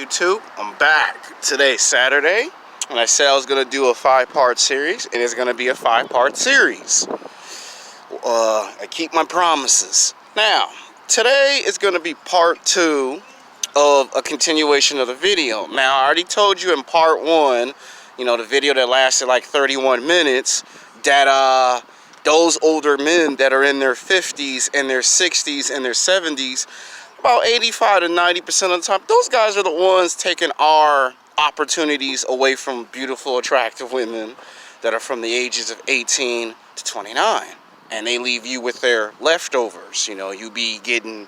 YouTube? I'm back. Today's Saturday, and I said I was going to do a 5-part series, and it's going to be a 5-part series. I keep my promises. Now, today is going to be part 2 of a continuation of the video. Now, I already told you in part 1, you know, the video that lasted like 31 minutes, that those older men that are in their 50s and their 60s and their 70s, about 85 to 90% of the time, those guys are the ones taking our opportunities away from beautiful, attractive women that are from the ages of 18 to 29. And they leave you with their leftovers. You know, you be getting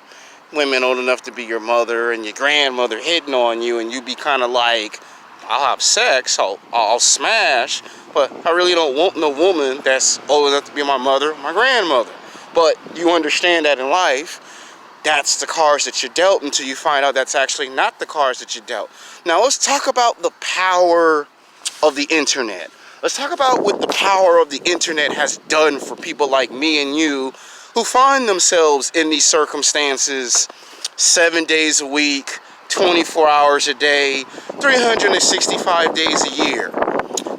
women old enough to be your mother and your grandmother hitting on you, and you be kind of like, I'll have sex, I'll smash, but I really don't want no woman that's old enough to be my mother, my grandmother. But you understand that in life, that's the cards that you're dealt until you find out that's actually not the cards that you dealt. Now let's talk about the power of the internet. Let's talk about what the power of the internet has done for people like me and you who find themselves in these circumstances 7 days a week, 24 hours a day, 365 days a year.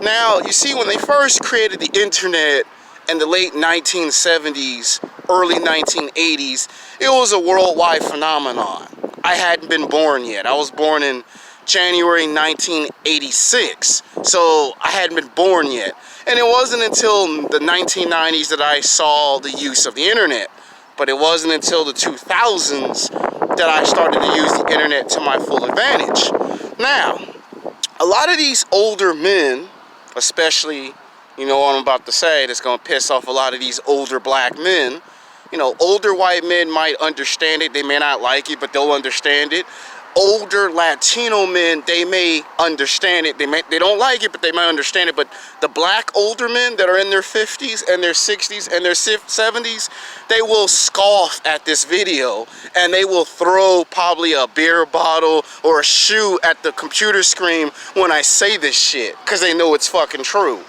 Now, you see, when they first created the internet in the late 1970s, early 1980s, it was a worldwide phenomenon. I hadn't been born yet. I was born in January 1986, so I hadn't been born yet. And it wasn't until the 1990s that I saw the use of the internet. But it wasn't until the 2000s that I started to use the internet to my full advantage. Now, a lot of these older men, especially, you know what I'm about to say, that's going to piss off a lot of these older black men. You know, older white men might understand it. They may not like it, but they'll understand it. Older Latino men, they may understand it. They don't like it, but they might understand it. But the black older men that are in their 50s and their 60s and their 70s, they will scoff at this video, and they will throw probably a beer bottle or a shoe at the computer screen when I say this shit, because they know it's fucking true.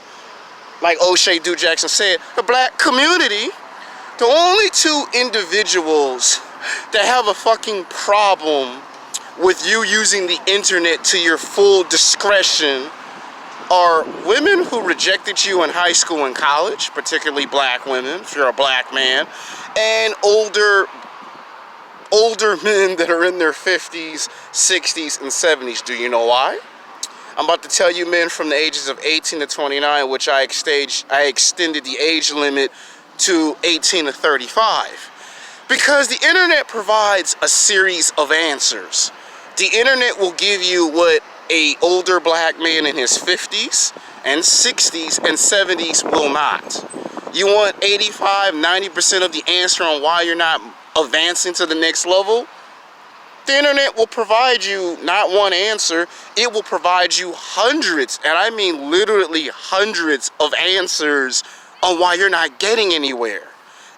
Like O'Shea Duke Jackson said, the black community, the only two individuals that have a fucking problem with you using the internet to your full discretion are women who rejected you in high school and college, particularly black women, if you're a black man, and older men that are in their 50s, 60s, and 70s. Do you know why? I'm about to tell you men from the ages of 18 to 29, which I extended the age limit to 18 to 35. Because the internet provides a series of answers. The internet will give you what an older black man in his 50s and 60s and 70s will not. You want 85, 90% of the answer on why you're not advancing to the next level? The internet will provide you not one answer, it will provide you hundreds, and I mean literally hundreds of answers on why you're not getting anywhere.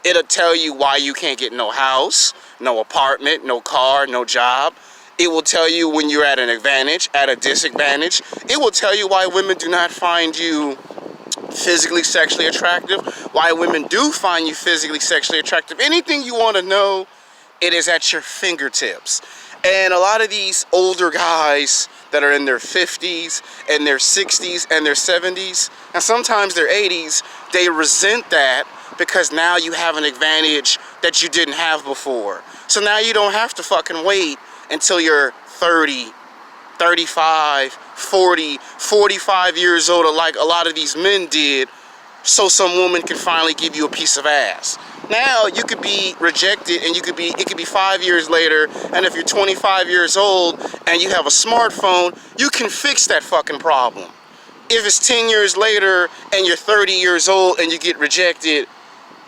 It'll tell you why you can't get no house, no apartment, no car, no job. It will tell you when you're at an advantage, at a disadvantage. It will tell you why women do not find you physically, sexually attractive, why women do find you physically, sexually attractive. Anything you want to know, it is at your fingertips. And a lot of these older guys that are in their 50s and their 60s and their 70s, and sometimes their 80s, they resent that because now you have an advantage that you didn't have before. So now you don't have to fucking wait until you're 30, 35, 40, 45 years old, like a lot of these men did, so some woman can finally give you a piece of ass. Now you could be rejected, and it could be 5 years later, and if you're 25 years old and you have a smartphone, you can fix that fucking problem. If it's 10 years later and you're 30 years old and you get rejected,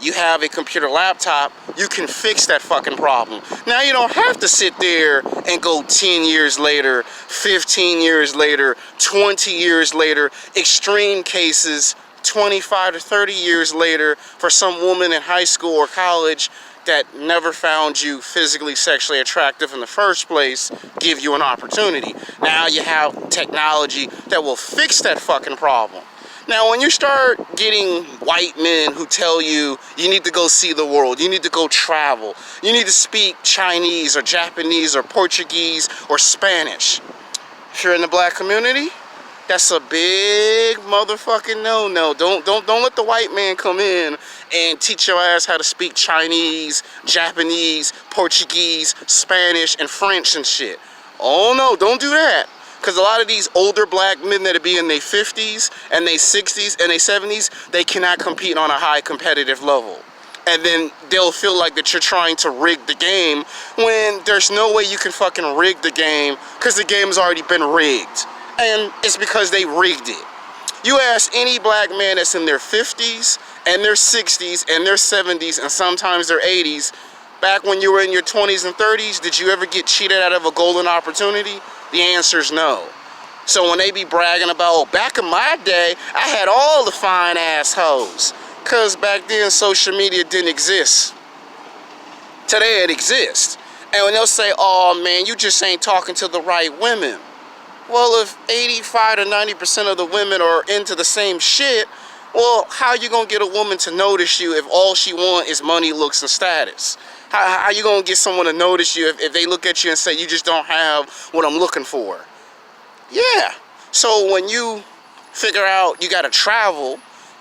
you have a computer laptop, you can fix that fucking problem. Now you don't have to sit there and go 10 years later, 15 years later, 20 years later, extreme cases, 25 to 30 years later for some woman in high school or college that never found you physically, sexually attractive in the first place, give you an opportunity. Now you have technology that will fix that fucking problem. Now, when you start getting white men who tell you you need to go see the world, you need to go travel, you need to speak Chinese or Japanese or Portuguese or Spanish, If you're in the black community, that's a big motherfucking no-no. Don't let the white man come in and teach your ass how to speak Chinese, Japanese, Portuguese, Spanish, and French and shit. Oh no, don't do that. Because a lot of these older black men that be in their 50s and their 60s and their 70s, they cannot compete on a high competitive level. And then they'll feel like that you're trying to rig the game when there's no way you can fucking rig the game, because the game's already been rigged. And it's because they rigged it. You ask any black man that's in their 50s and their 60s and their 70s and sometimes their 80s, back when you were in your 20s and 30s, did you ever get cheated out of a golden opportunity? The answer is no. So when they be bragging about, oh, back in my day, I had all the fine ass hoes. Because back then social media didn't exist. Today it exists. And when they'll say, oh man, you just ain't talking to the right women. Well, if 85 to 90% of the women are into the same shit, well, how you gonna get a woman to notice you if all she want is money, looks, and status? How you gonna get someone to notice you if they look at you and say, you just don't have what I'm looking for? Yeah. So when you figure out you gotta travel,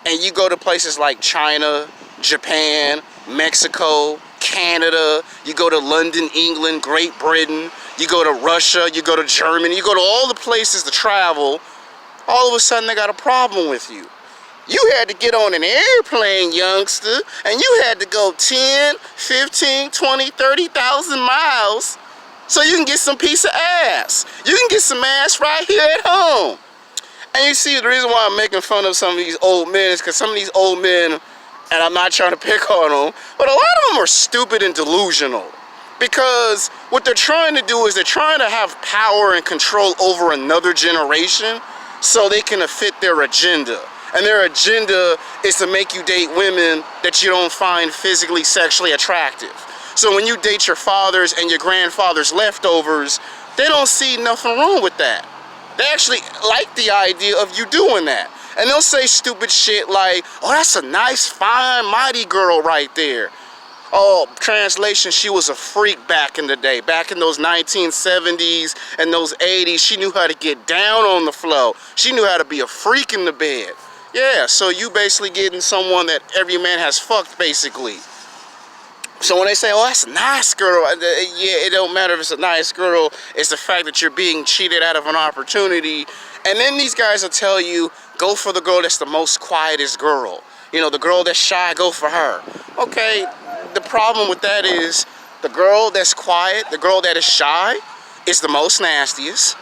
and you go to places like China, Japan, Mexico, Canada, you go to London, England, Great Britain, you go to Russia, you go to Germany, you go to all the places to travel, all of a sudden they got a problem with you. You had to get on an airplane, youngster, and you had to go 10, 15, 20, 30,000 miles so you can get some piece of ass. You can get some ass right here at home. And you see, the reason why I'm making fun of some of these old men is because some of these old men, and I'm not trying to pick on them, but a lot of them are stupid and delusional. Because what they're trying to do is they're trying to have power and control over another generation so they can fit their agenda. And their agenda is to make you date women that you don't find physically, sexually attractive. So when you date your father's and your grandfather's leftovers, they don't see nothing wrong with that. They actually like the idea of you doing that. And they'll say stupid shit like, oh, that's a nice, fine, mighty girl right there. Oh, translation, she was a freak back in the day. Back in those 1970s and those 80s, she knew how to get down on the floor. She knew how to be a freak in the bed. Yeah, so you basically getting someone that every man has fucked, basically. So when they say, oh, that's a nice girl, yeah, it don't matter if it's a nice girl. It's the fact that you're being cheated out of an opportunity. And then these guys will tell you, go for the girl that's the most quietest girl. You know, the girl that's shy, go for her. Okay, the problem with that is the girl that's quiet, the girl that is shy, is the most nastiest,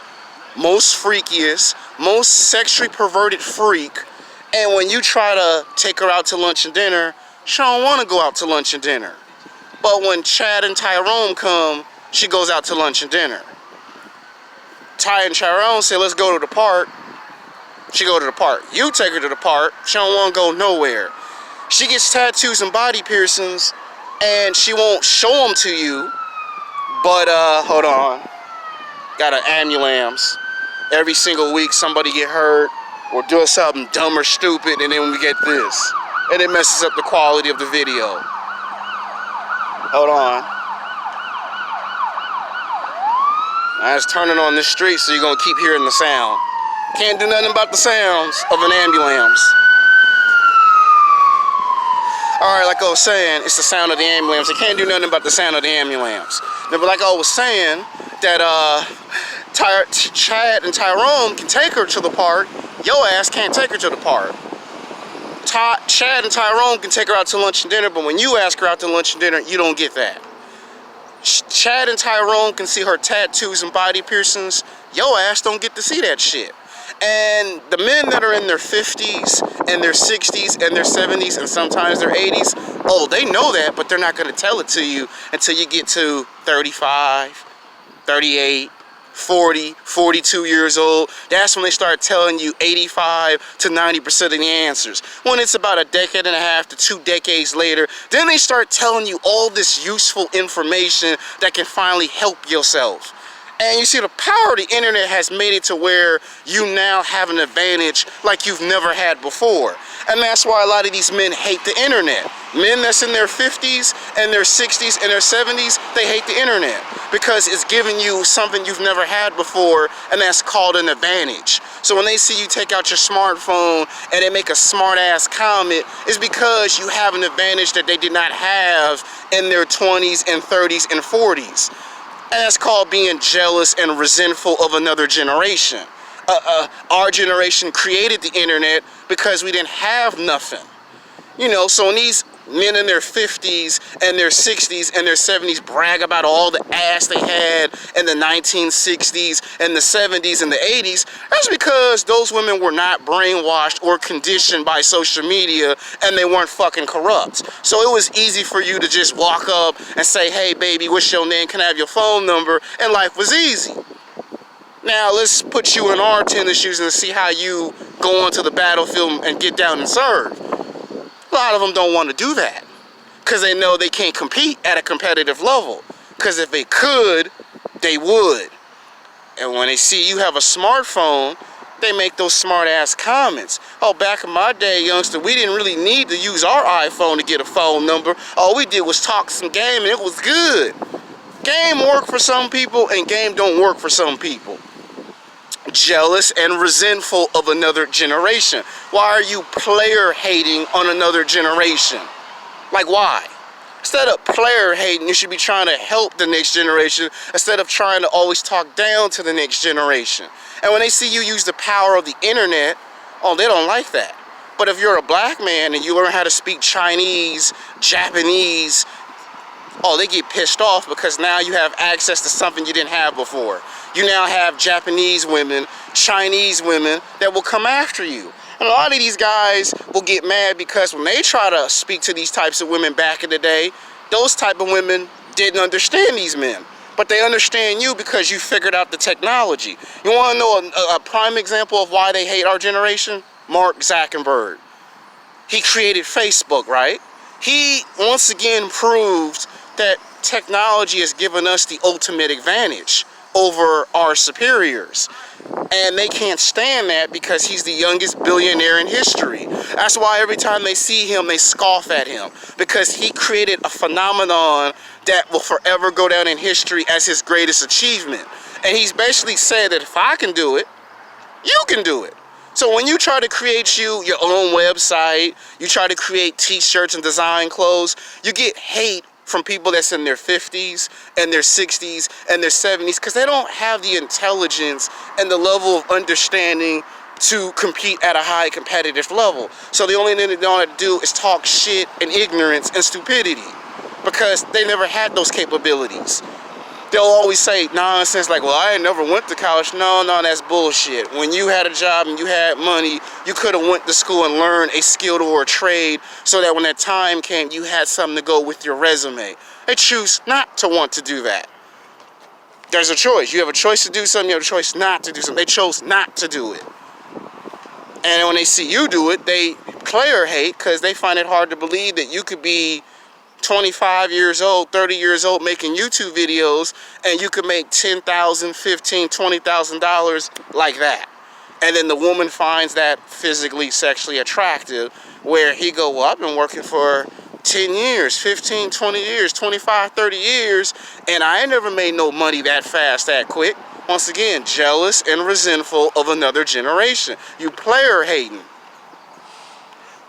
most freakiest, most sexually perverted freak. And when you try to take her out to lunch and dinner, she don't want to go out to lunch and dinner. But when Chad and Tyrone come, she goes out to lunch and dinner. Ty and Tyrone say, let's go to the park. She go to the park. You take her to the park. She don't want to go nowhere. She gets tattoos and body piercings, and she won't show them to you. But, hold on. Got an ambulance. Every single week, somebody get hurt or do something dumb or stupid, and then we get this. And it messes up the quality of the video. Hold on. I was turning on this street, so you're gonna keep hearing the sound. Can't do nothing about the sounds of an ambulance. Alright, like I was saying, it's the sound of the ambulance. I can't do nothing about the sound of the ambulance. But like I was saying, that Chad and Tyrone can take her to the park. Your ass can't take her to the park. Chad and Tyrone can take her out to lunch and dinner, but when you ask her out to lunch and dinner, you don't get that. Chad and Tyrone can see her tattoos and body piercings. Your ass don't get to see that shit. And the men that are in their 50s and their 60s and their 70s and sometimes their 80s, oh, they know that, but they're not going to tell it to you until you get to 35, 38, 40, 42 years old. That's when they start telling you 85 to 90% of the answers. When it's about a decade and a half to 2 decades later, then they start telling you all this useful information that can finally help yourself. And you see, the power of the internet has made it to where you now have an advantage like you've never had before. And that's why a lot of these men hate the internet. Men that's in their 50s and their 60s and their 70s, they hate the internet because it's giving you something you've never had before, and that's called an advantage. So when they see you take out your smartphone and they make a smart ass comment, it's because you have an advantage that they did not have in their 20s and 30s and 40s. And that's called being jealous and resentful of another generation. Our generation created the internet because we didn't have nothing. You know, so when these men in their 50s and their 60s and their 70s brag about all the ass they had in the 1960s and the 70s and the 80s, that's because those women were not brainwashed or conditioned by social media, and they weren't fucking corrupt. So it was easy for you to just walk up and say, hey baby, what's your name? Can I have your phone number? And life was easy. Now let's put you in our tennis shoes and see how you go onto the battlefield and get down and serve. A lot of them don't want to do that because they know they can't compete at a competitive level. Because if they could, they would. And when they see you have a smartphone, they make those smart ass comments. Oh, back in my day, youngster, we didn't really need to use our iPhone to get a phone number. All we did was talk some game and it was good. Game worked for some people and game don't work for some people. Jealous and resentful of another generation. Why are you player hating on another generation? Like, why? Instead of player hating, you should be trying to help the next generation instead of trying to always talk down to the next generation. And when they see you use the power of the internet, oh, they don't like that. But if you're a black man and you learn how to speak Chinese, Japanese, oh, they get pissed off because now you have access to something you didn't have before. You now have Japanese women, Chinese women that will come after you. And a lot of these guys will get mad because when they try to speak to these types of women back in the day, those type of women didn't understand these men. But they understand you because you figured out the technology. You want to know a prime example of why they hate our generation? Mark Zuckerberg. He created Facebook, right? He once again proved that technology has given us the ultimate advantage over our superiors. And they can't stand that because he's the youngest billionaire in history. That's why every time they see him, they scoff at him. Because he created a phenomenon that will forever go down in history as his greatest achievement. And he's basically said that if I can do it, you can do it. So when you try to create your own website, you try to create t-shirts and design clothes, you get hate from people that's in their 50s and their 60s and their 70s because they don't have the intelligence and the level of understanding to compete at a high competitive level. So the only thing they know how to do is talk shit and ignorance and stupidity because they never had those capabilities. They'll always say nonsense like, well, I ain't never went to college. No, that's bullshit. When you had a job and you had money, you could have went to school and learned a skill or a trade so that when that time came, you had something to go with your resume. They choose not to want to do that. There's a choice. You have a choice to do something, you have a choice not to do something. They chose not to do it. And when they see you do it, they player hate because they find it hard to believe that you could be 25 years old, 30 years old making YouTube videos and you could make $10,000, $15,000, $20,000 like that. And then the woman finds that physically, sexually attractive where he go, well, I've been working for 10 years, 15, 20 years, 25, 30 years, and I ain't never made no money that fast, that quick. Once again, jealous and resentful of another generation. You player hating.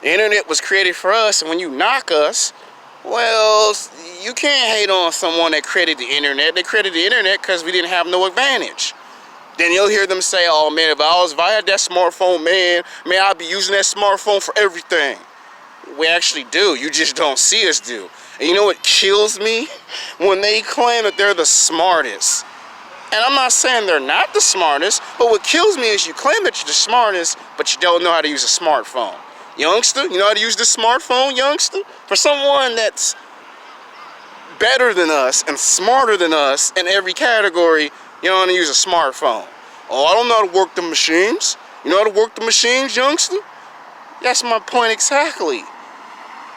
The internet was created for us, and when you knock us, well, you can't hate on someone that created the internet. They created the internet because we didn't have no advantage. Then you'll hear them say, oh man, if I had that smartphone, man, I'd be using that smartphone for everything. We actually do. You just don't see us do. And you know what kills me? When they claim that they're the smartest. And I'm not saying they're not the smartest, but what kills me is you claim that you're the smartest, but you don't know how to use a smartphone. Youngster, you know how to use the smartphone, youngster? For someone that's better than us and smarter than us in every category, you know how to use a smartphone. Oh, I don't know how to work the machines. You know how to work the machines, youngster? That's my point exactly.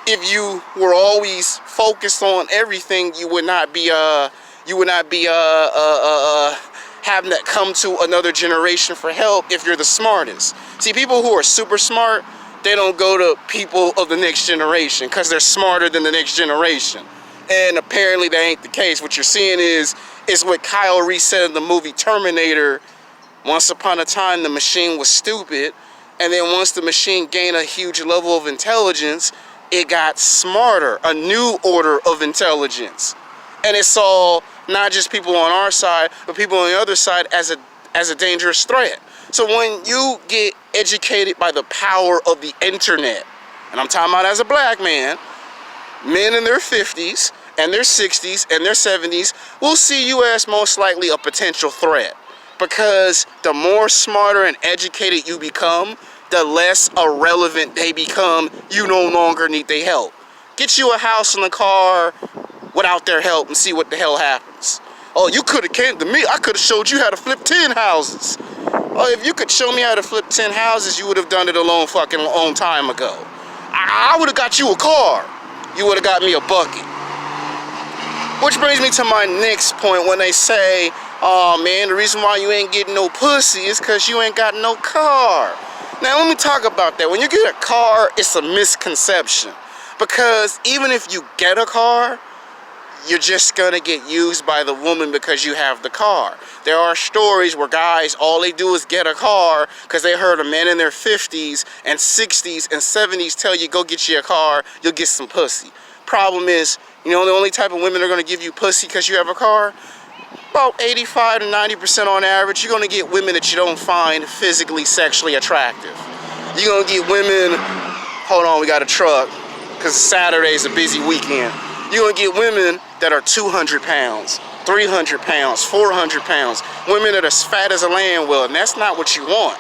If you were always focused on everything, you would not be having to come to another generation for help if you're the smartest. See, people who are super smart, they don't go to people of the next generation because they're smarter than the next generation. And apparently that ain't the case. What you're seeing is what Kyle Reese said in the movie Terminator. Once upon a time, the machine was stupid. And then once the machine gained a huge level of intelligence, it got smarter, a new order of intelligence. And it saw not just people on our side, but people on the other side as a dangerous threat. So when you get educated by the power of the internet, and I'm talking about as a black man, men in their 50s and their 60s and their 70s will see you as most likely a potential threat. Because the more smarter and educated you become, the less irrelevant they become. You no longer need their help. Get you a house and a car without their help and see what the hell happens. Oh, you could have came to me. I could have showed you how to flip 10 houses. Oh, if you could show me how to flip 10 houses, you would have done it a long time ago. I would have got you a car. You would have got me a bucket. Which brings me to my next point when they say, oh man, the reason why you ain't getting no pussy is because you ain't got no car. Now let me talk about that. When you get a car, it's a misconception. Because even if you get a car, you're just gonna get used by the woman because you have the car. There are stories where guys, all they do is get a car because they heard a man in their 50s and 60s and 70s tell you, go get you a car, you'll get some pussy. Problem is, you know the only type of women that are gonna give you pussy because you have a car? About 85 to 90% on average, you're gonna get women that you don't find physically, sexually attractive. You're gonna get women, hold on, we got a truck, because Saturday's a busy weekend. You're gonna get women that are 200 pounds, 300 pounds, 400 pounds, women that are as fat as a lamb will, and that's not what you want.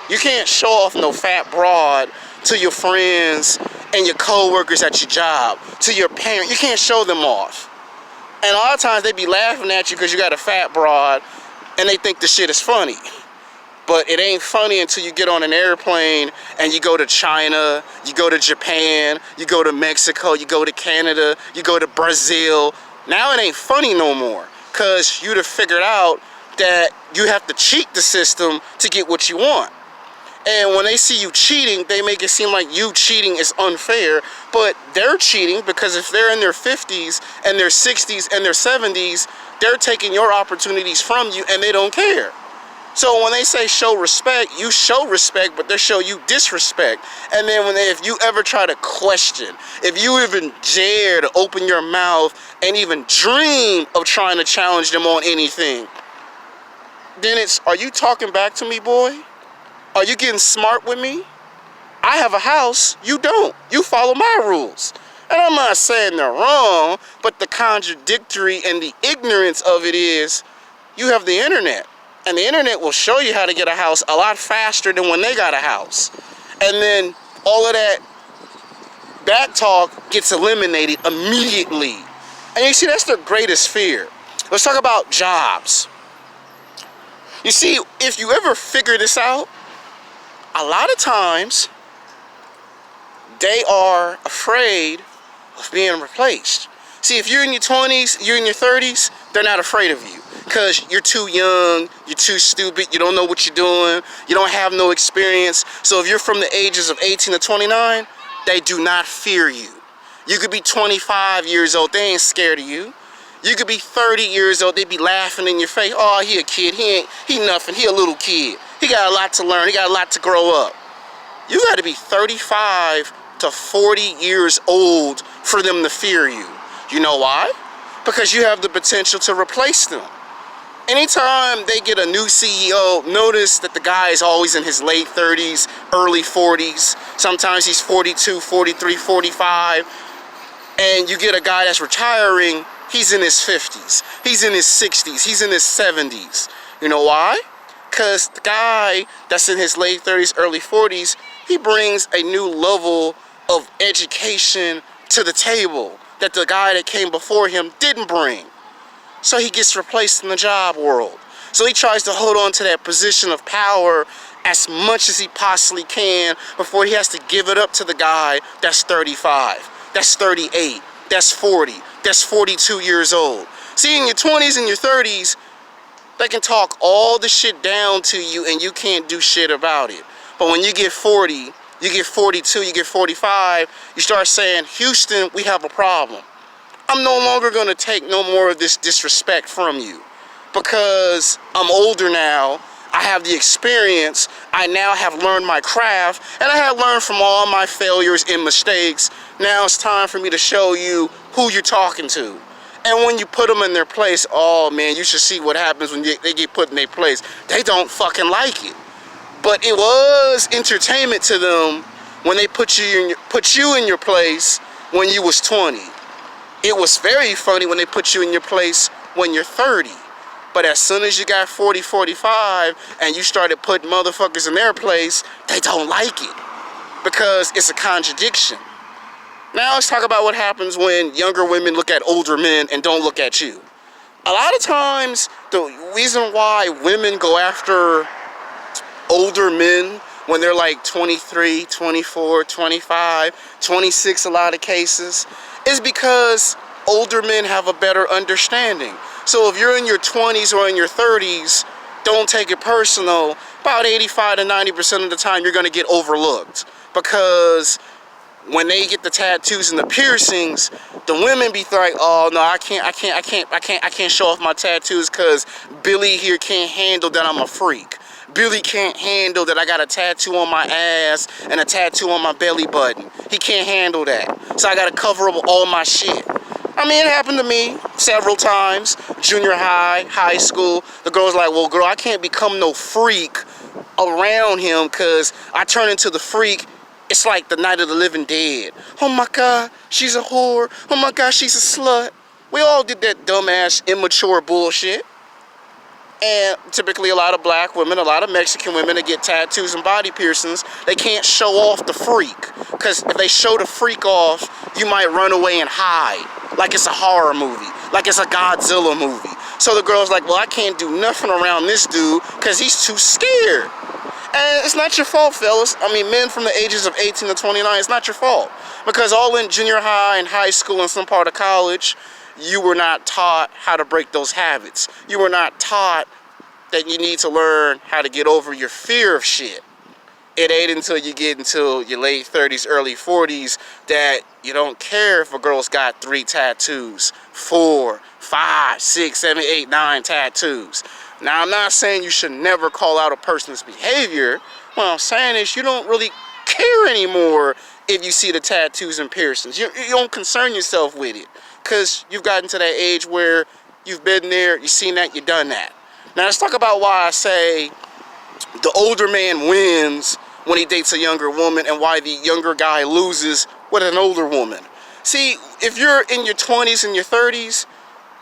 You can't show off no fat broad to your friends and your co-workers at your job, to your parents. You can't show them off. And a lot of times they be laughing at you because you got a fat broad and they think the shit is funny. But it ain't funny until you get on an airplane and you go to China, you go to Japan, you go to Mexico, you go to Canada, you go to Brazil. Now it ain't funny no more because you'd have figured out that you have to cheat the system to get what you want. And when they see you cheating, they make it seem like you cheating is unfair, but they're cheating because if they're in their 50s and their 60s and their 70s, they're taking your opportunities from you and they don't care. So when they say show respect, you show respect, but they show you disrespect. And then if you ever try to question, if you even dare to open your mouth and even dream of trying to challenge them on anything, then it's, are you talking back to me, boy? Are you getting smart with me? I have a house, you don't. You follow my rules. And I'm not saying they're wrong, but the contradictory and the ignorance of it is, you have the internet. And the internet will show you how to get a house a lot faster than when they got a house. And then all of that back talk gets eliminated immediately. And you see, that's their greatest fear. Let's talk about jobs. You see, if you ever figure this out, a lot of times they are afraid of being replaced. See, if you're in your 20s, you're in your 30s, they're not afraid of you because you're too young, you're too stupid, you don't know what you're doing, you don't have no experience. So if you're from the ages of 18 to 29, they do not fear you. You could be 25 years old, they ain't scared of you. You could be 30 years old, they be laughing in your face. Oh, he a kid, he nothing, he a little kid. He got a lot to learn, he got a lot to grow up. You got to be 35 to 40 years old for them to fear you. You know why? Because you have the potential to replace them. Anytime they get a new CEO, notice that the guy is always in his late 30s, early 40s. Sometimes he's 42, 43, 45. And you get a guy that's retiring, he's in his 50s. He's in his 60s. He's in his 70s. You know why? Because the guy that's in his late 30s, early 40s, he brings a new level of education to the table that the guy that came before him didn't bring. So he gets replaced in the job world. So he tries to hold on to that position of power as much as he possibly can before he has to give it up to the guy that's 35, that's 38, that's 40, that's 42 years old. See, in your 20s and your 30s, They can talk all the shit down to you and you can't do shit about it. But when you get 40, you get 42, you get 45, you start saying, Houston, we have a problem. I'm no longer going to take no more of this disrespect from you because I'm older now. I have the experience. I now have learned my craft, and I have learned from all my failures and mistakes. Now it's time for me to show you who you're talking to. And when you put them in their place, oh man, you should see what happens when they get put in their place. They don't fucking like it. But it was entertainment to them when they put you in your place when you was 20. It was very funny when they put you in your place when you're 30. But as soon as you got 40, 45, and you started putting motherfuckers in their place, they don't like it. Because it's a contradiction. Now let's talk about what happens when younger women look at older men and don't look at you. A lot of times, the reason why women go after older men when they're like 23, 24, 25, 26 a lot of cases, is because older men have a better understanding. So if you're in your 20s or in your 30s, don't take it personal. About 85 to 90% of the time you're going to get overlooked. Because when they get the tattoos and the piercings, the women be like, oh no, I can't show off my tattoos because Billy here can't handle that I'm a freak. Billy can't handle that I got a tattoo on my ass and a tattoo on my belly button. He can't handle that. So I got to cover up all my shit. I mean, it happened to me several times. Junior high, high school. The girl's like, well, girl, I can't become no freak around him because I turn into the freak. It's like the Night of the Living Dead. Oh my God, she's a whore. Oh my God, she's a slut. We all did that dumbass, immature bullshit. And typically a lot of black women, a lot of Mexican women that get tattoos and body piercings, they can't show off the freak. Because if they show the freak off, you might run away and hide. Like it's a horror movie. Like it's a Godzilla movie. So the girl's like, well, I can't do nothing around this dude because he's too scared. And it's not your fault, fellas. I mean, men from the ages of 18 to 29, it's not your fault. Because all in junior high and high school and some part of college, you were not taught how to break those habits. You were not taught that you need to learn how to get over your fear of shit. It ain't until you get into your late 30s, early 40s that you don't care if a girl's got 3 tattoos, 4, 5, 6, 7, 8, 9 tattoos. Now, I'm not saying you should never call out a person's behavior. What I'm saying is you don't really care anymore if you see the tattoos and piercings. You don't concern yourself with it because you've gotten to that age where you've been there, you've seen that, you've done that. Now, let's talk about why I say the older man wins when he dates a younger woman and why the younger guy loses with an older woman. See, if you're in your 20s and your 30s,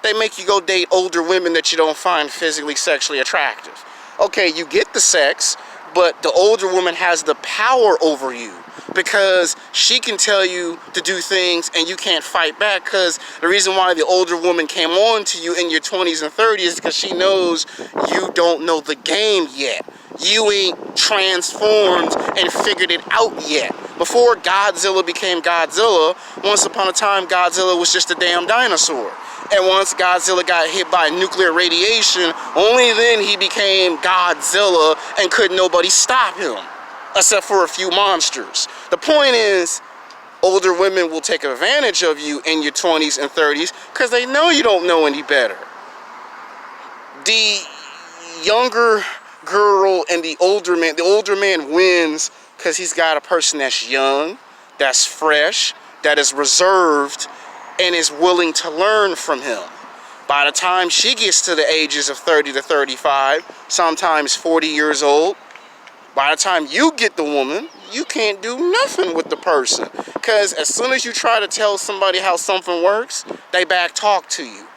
they make you go date older women that you don't find physically, sexually attractive. Okay, you get the sex, but the older woman has the power over you because she can tell you to do things and you can't fight back, because the reason why the older woman came on to you in your 20s and 30s is because she knows you don't know the game yet. You ain't transformed and figured it out yet. Before Godzilla became Godzilla, once upon a time Godzilla was just a damn dinosaur. And once Godzilla got hit by nuclear radiation, only then he became Godzilla and couldn't nobody stop him, except for a few monsters. The point is, older women will take advantage of you in your 20s and 30s because they know you don't know any better. The younger girl and the older man wins because he's got a person that's young, that's fresh, that is reserved, and is willing to learn from him. By the time she gets to the ages of 30 to 35, sometimes 40 years old, by the time you get the woman, you can't do nothing with the person. Because as soon as you try to tell somebody how something works, they back talk to you.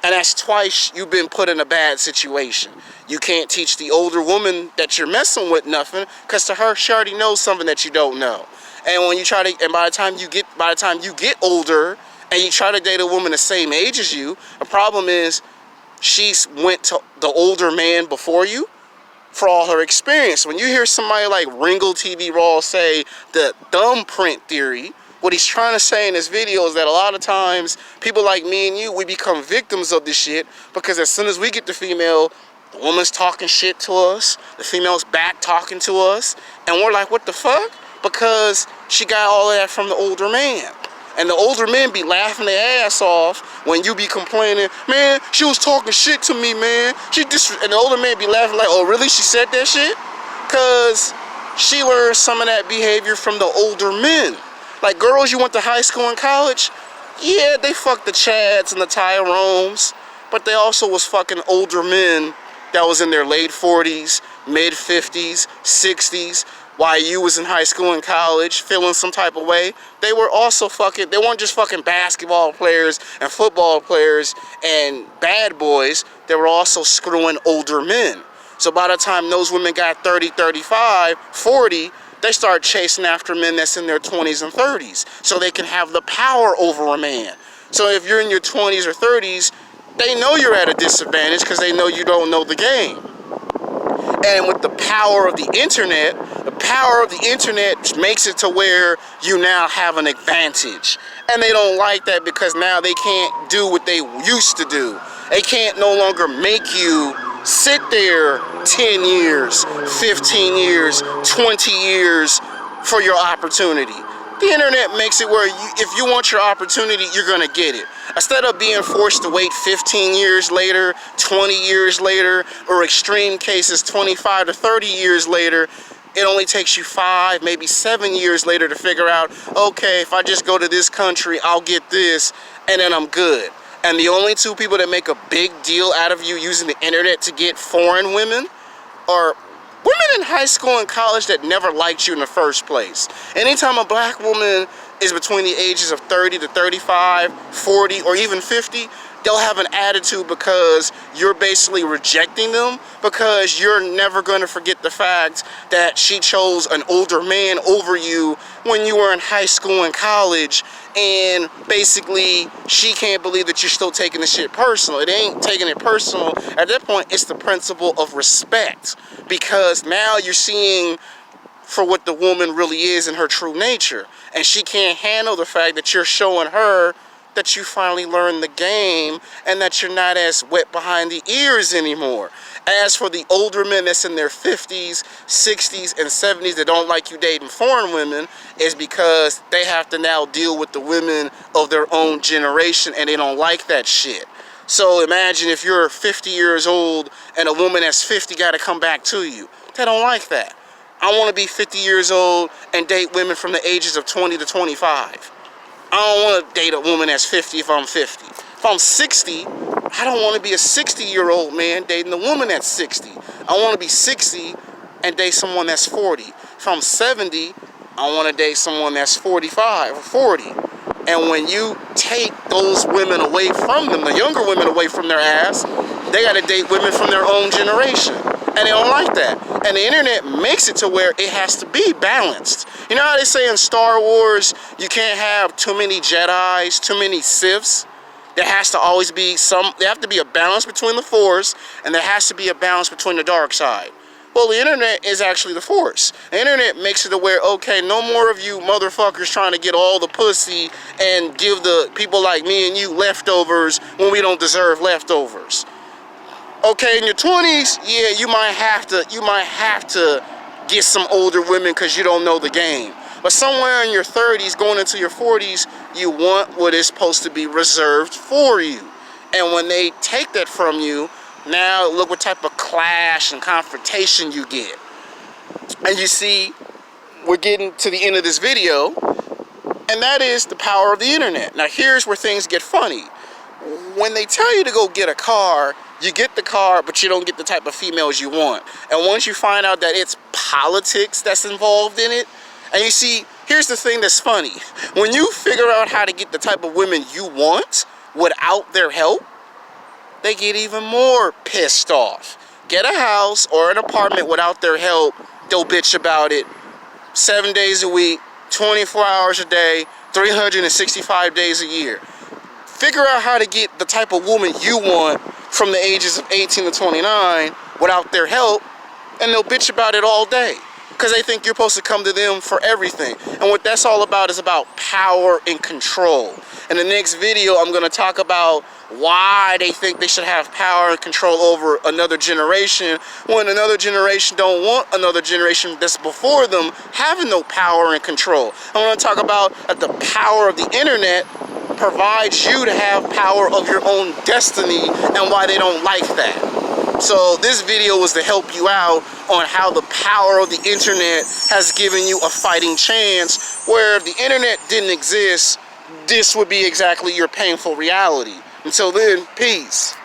And that's twice you've been put in a bad situation. You can't teach the older woman that you're messing with nothing, because to her, she already knows something that you don't know. And when you try to, and by the time you get older, and you try to date a woman the same age as you, the problem is she's went to the older man before you for all her experience. When you hear somebody like Ringo TV Raw say the thumbprint theory, what he's trying to say in this video is that a lot of times people like me and you, we become victims of this shit because as soon as we get the female, The woman's talking shit to us. The female's back talking to us. And we're like, what the fuck? Because she got all of that from the older man. And the older men be laughing their ass off when you be complaining, man, she was talking shit to me, man. And the older man be laughing like, oh, really? She said that shit? Because she learned some of that behavior from the older men. Like girls you went to high school and college, yeah, they fucked the Chads and the Tyrones, but they also was fucking older men that was in their late 40s, mid 50s, 60s. While you was in high school and college feeling some type of way, they were also fucking, they weren't just fucking basketball players and football players and bad boys, they were also screwing older men. So by the time those women got 30, 35, 40, they start chasing after men that's in their 20s and 30s so they can have the power over a man. So if you're in your 20s or 30s, they know you're at a disadvantage because they know you don't know the game. And with the power of the internet makes it to where you now have an advantage. And they don't like that because now they can't do what they used to do. They can't no longer make you sit there 10 years, 15 years, 20 years for your opportunity. The internet makes it where if you want your opportunity, you're gonna get it. Instead of being forced to wait 15 years later, 20 years later, or extreme cases 25 to 30 years later, it only takes you 5, maybe 7 years later to figure out, okay, if I just go to this country, I'll get this, and then I'm good. And the only two people that make a big deal out of you using the internet to get foreign women are women in high school and college that never liked you in the first place. Anytime a black woman is between the ages of 30 to 35, 40, or even 50, they'll have an attitude because you're basically rejecting them, because you're never going to forget the fact that she chose an older man over you when you were in high school and college, and basically she can't believe that you're still taking the shit personal. It ain't taking it personal. At that point, it's the principle of respect, because now you're seeing for what the woman really is in her true nature, and she can't handle the fact that you're showing her that you finally learned the game and that you're not as wet behind the ears anymore. As for the older men that's in their 50s, 60s, and 70s that don't like you dating foreign women, is because they have to now deal with the women of their own generation and they don't like that shit. So imagine if you're 50 years old and a woman that's 50 got to come back to you. They don't like that. I want to be 50 years old and date women from the ages of 20 to 25. I don't want to date a woman that's 50 if I'm 50. If I'm 60, I don't want to be a 60-year-old man dating a woman that's 60. I want to be 60 and date someone that's 40. If I'm 70, I want to date someone that's 45 or 40. And when you take those women away from them, the younger women away from their ass, they got to date women from their own generation. And they don't like that. And the internet makes it to where it has to be balanced. You know how they say in Star Wars, you can't have too many Jedis, too many Siths? There has to always be there have to be a balance between the Force, and there has to be a balance between the dark side. Well, the internet is actually the Force. The internet makes it to where, okay, no more of you motherfuckers trying to get all the pussy and give the people like me and you leftovers when we don't deserve leftovers. Okay, in your 20s, yeah, you might have to get some older women because you don't know the game. But somewhere in your 30s, going into your 40s, you want what is supposed to be reserved for you. And when they take that from you, now look what type of clash and confrontation you get. And you see, we're getting to the end of this video, and that is the power of the internet. Now here's where things get funny. When they tell you to go get a car, you get the car, but you don't get the type of females you want. And once you find out that it's politics that's involved in it, and you see, here's the thing that's funny. When you figure out how to get the type of women you want without their help, they get even more pissed off. Get a house or an apartment without their help, they'll bitch about it 7 days a week, 24 hours a day, 365 days a year. Figure out how to get the type of woman you want from the ages of 18 to 29 without their help, and they'll bitch about it all day. because they think you're supposed to come to them for everything. And what that's all about is about power and control. In the next video, I'm going to talk about why they think they should have power and control over another generation when another generation don't want another generation that's before them having no power and control. I'm going to talk about that the power of the internet provides you to have power of your own destiny and why they don't like that. So this video was to help you out on how the power of the internet has given you a fighting chance, where if the internet didn't exist, this would be exactly your painful reality. Until then, peace.